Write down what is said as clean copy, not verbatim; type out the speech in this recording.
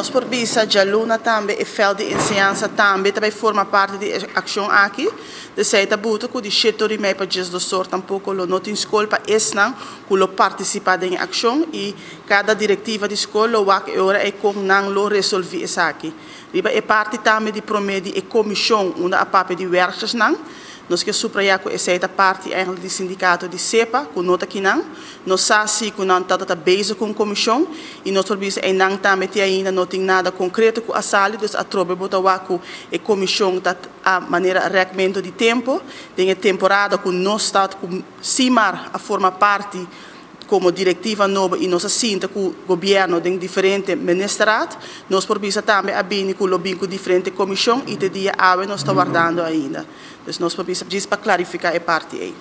Nós por bisa já luna também e fel de ensinança também forma parte de ação aqui. De certa buta que o setor de meio para do sor tampouco não tem escola para não que participa em ação e cada diretiva de escola o que ora é como não lo resolve isso aqui. Riba é parte também de prometer e comissão onde a parte de werkers não. Nós que supraia com essa parte eigenlijk do sindicato de CEPA, que nota que não, nós sabe que não está bezig com a comissão e nós sabemos que não também ainda não tem nada concreto com a sala, então a trobe bota com a comissão está a maneira regulamento de tempo, tem a temporada que nós está com CIMAR a forma parte como diretiva nova e nós sinta que o governo tem diferente ministeriado, nós por isso também abrimos com o diferente comissão e de dia nós está guardando ainda. Então nós por isso para clarificar a parte aí.